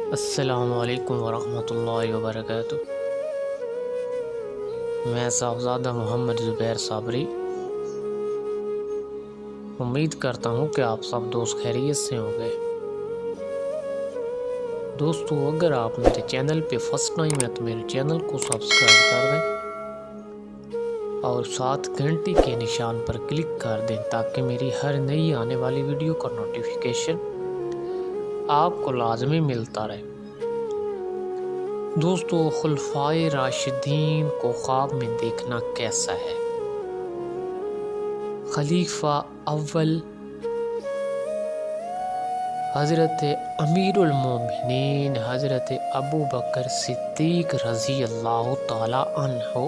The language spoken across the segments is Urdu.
السلام علیکم ورحمۃ اللہ وبرکاتہ۔ میں صاحبزادہ محمد زبیر صابری امید کرتا ہوں کہ آپ سب دوست خیریت سے ہوں گے۔ دوستو، اگر آپ میرے چینل پہ فرسٹ ٹائم ہے تو میرے چینل کو سبسکرائب کر دیں اور ساتھ گھنٹی کے نشان پر کلک کر دیں تاکہ میری ہر نئی آنے والی ویڈیو کا نوٹیفیکیشن آپ کو لازمی ملتا رہے۔ دوستو، خلفائے راشدین کو خواب میں دیکھنا کیسا ہے؟ خلیفہ اول حضرت امیر المومنین حضرت ابو بکر صدیق رضی اللہ تعالی عنہ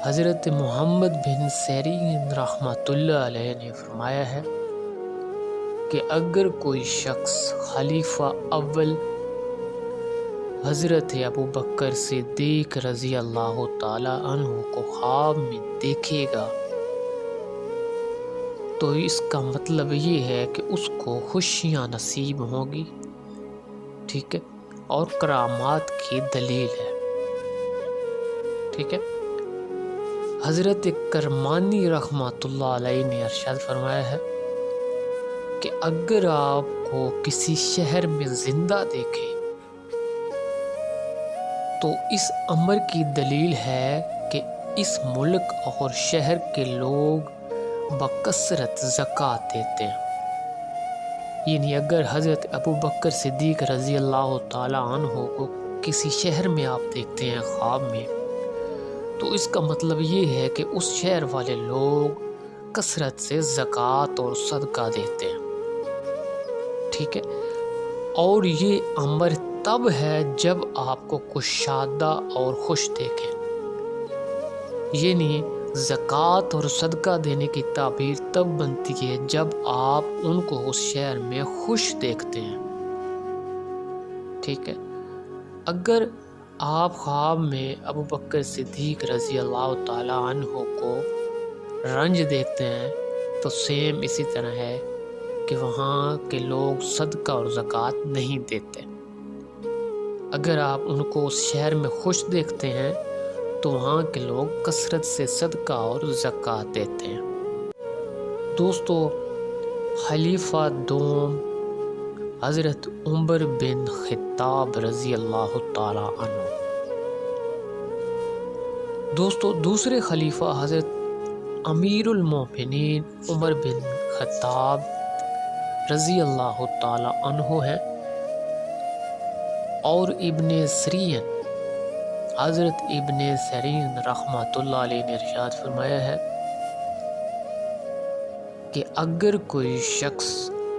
حضرت محمد بن سیرین رحمۃ اللہ علیہ نے فرمایا ہے کہ اگر کوئی شخص خلیفہ اول حضرت ابو بکر صدیق رضی اللہ تعالی عنہ کو خواب میں دیکھے گا تو اس کا مطلب یہ ہے کہ اس کو خوشیاں نصیب ہوں گی، ٹھیک ہے، اور کرامات کی دلیل ہے، ٹھیک ہے۔ حضرت کرمانی رحمۃ اللہ علیہ نے ارشاد فرمایا ہے کہ اگر آپ کو کسی شہر میں زندہ دیکھے تو اس امر کی دلیل ہے کہ اس ملک اور شہر کے لوگ بکثرت زکوٰۃ دیتے ہیں۔ یعنی اگر حضرت ابو بکر صدیق رضی اللہ تعالی عنہ کو کسی شہر میں آپ دیکھتے ہیں خواب میں تو اس کا مطلب یہ ہے کہ اس شہر والے لوگ کثرت سے زکوٰۃ اور صدقہ دیتے ہیں، ٹھیک ہے۔ اور یہ امر تب ہے جب آپ کو کشادہ اور خوش دیکھیں، یعنی زکوٰۃ اور صدقہ دینے کی تعبیر تب بنتی ہے جب آپ ان کو اس شہر میں خوش دیکھتے ہیں، ٹھیک ہے۔ اگر آپ خواب میں ابو بکر صدیق رضی اللہ تعالی عنہ کو رنج دیکھتے ہیں تو سیم اسی طرح ہے کہ وہاں کے لوگ صدقہ اور زکوٰۃ نہیں دیتے۔ اگر آپ ان کو اس شہر میں خوش دیکھتے ہیں تو وہاں کے لوگ کثرت سے صدقہ اور زکوٰۃ دیتے ہیں۔ دوستو، خلیفہ دوم حضرت عمر بن خطاب رضی اللہ تعالی عنہ۔ دوستو، دوسرے خلیفہ حضرت امیر المومنین عمر بن خطاب رضی اللہ تعالی عنہ ہیں، اور ابن سیرین حضرت ابن سیرین رحمۃ اللہ علیہ نے ارشاد فرمایا ہے کہ اگر کوئی شخص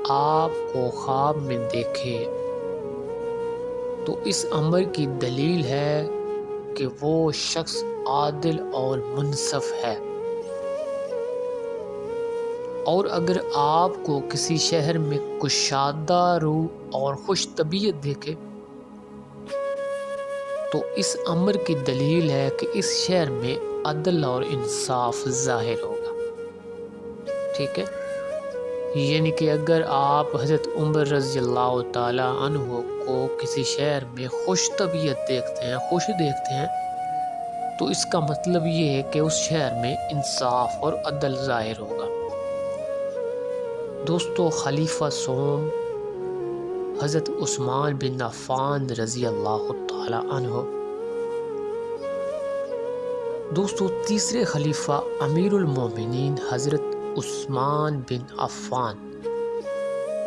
آپ کو خواب میں دیکھے تو اس امر کی دلیل ہے کہ وہ شخص عادل اور منصف ہے، اور اگر آپ کو کسی شہر میں کشادہ روح اور خوش طبیعت دیکھے تو اس امر کی دلیل ہے کہ اس شہر میں عدل اور انصاف ظاہر ہوگا، ٹھیک ہے۔ یعنی کہ اگر آپ حضرت عمر رضی اللہ تعالی عنہ کو کسی شہر میں خوش طبیعت دیکھتے ہیں، خوش دیکھتے ہیں، تو اس کا مطلب یہ ہے کہ اس شہر میں انصاف اور عدل ظاہر ہوگا۔ دوستو، خلیفہ سوم حضرت عثمان بن عفان رضی اللہ تعالی عنہ۔ دوستو، تیسرے خلیفہ امیر المومنین حضرت عثمان بن عفان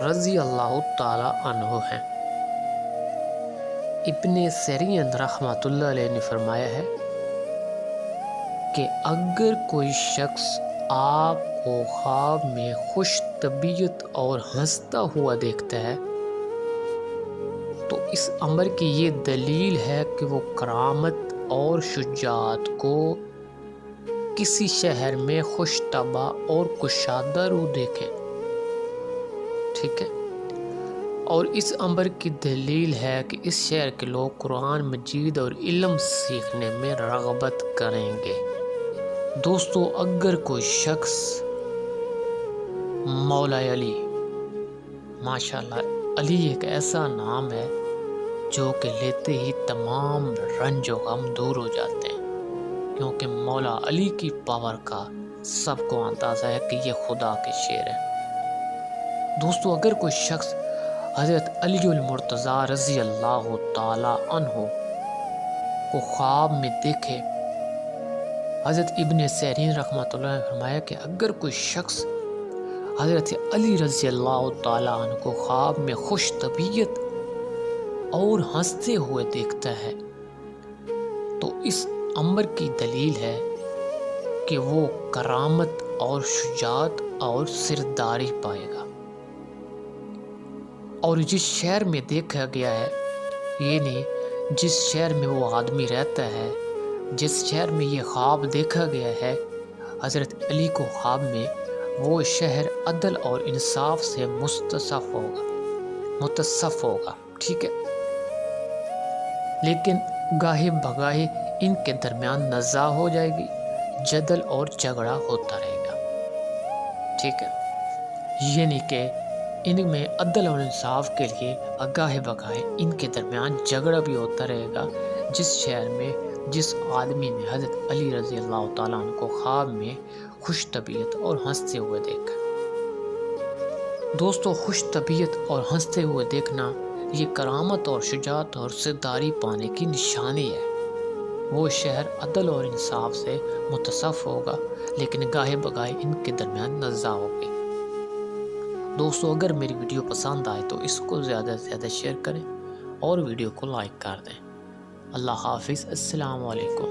رضی اللہ تعالی عنہ ہیں۔ ابن سیرین رحمۃ اللہ علیہ نے فرمایا ہے کہ اگر کوئی شخص آپ کو خواب میں خوش طبیعت اور ہنستا ہوا دیکھتا ہے تو اس امر کی یہ دلیل ہے کہ وہ کرامت اور شجاعت کو کسی شہر میں خوش طبع اور کشادہ روح دیکھے، ٹھیک ہے۔ اور اس امر کی دلیل ہے کہ اس شہر کے لوگ قرآن مجید اور علم سیکھنے میں رغبت کریں گے۔ دوستو، اگر کوئی شخص مولا علی ماشاءاللہ علی ایک ایسا نام ہے جو کہ لیتے ہی تمام رنج و غم دور ہو جاتے ہیں، کیونکہ مولا علی کی پاور کا سب کو اندازہ ہے کہ یہ خدا کے شیر ہیں۔ دوستو، اگر کوئی شخص حضرت علی المرتضیٰ رضی اللہ تعالی عنہ کو خواب میں دیکھے، حضرت ابن سیرین رحمۃ اللہ نے فرمایا کہ اگر کوئی شخص حضرت علی رضی اللہ تعالیٰ عنہ کو خواب میں خوش طبیعت اور ہنستے ہوئے دیکھتا ہے تو اس امر کی دلیل ہے کہ وہ کرامت اور شجاعت اور سرداری پائے گا۔ اور جس شہر میں دیکھا گیا ہے، یعنی جس شہر میں وہ آدمی رہتا ہے، جس شہر میں یہ خواب دیکھا گیا ہے حضرت علی کو خواب میں، وہ شہر عدل اور انصاف سے متصف ہوگا، ٹھیک ہے۔ لیکن گاہے بگاہے ان کے درمیان نزاع ہو جائے گی، جدل اور جھگڑا ہوتا رہے گا، ٹھیک ہے۔ یعنی کہ ان میں عدل اور انصاف کے لیے گاہے بگاہے ان کے درمیان جھگڑا بھی ہوتا رہے گا، جس شہر میں جس آدمی نے حضرت علی رضی اللہ تعالیٰ عنہ کو خواب میں خوش طبیعت اور ہنستے ہوئے دیکھا۔ دوستو، خوش طبیعت اور ہنستے ہوئے دیکھنا یہ کرامت اور شجاعت اور سرداری پانے کی نشانی ہے۔ وہ شہر عدل اور انصاف سے متصف ہوگا، لیکن گاہے بگاہے ان کے درمیان نزاع ہوگی۔ دوستو، اگر میری ویڈیو پسند آئے تو اس کو زیادہ سے زیادہ شیئر کریں اور ویڈیو کو لائک کر دیں۔ اللہ حافظ، السلام علیکم۔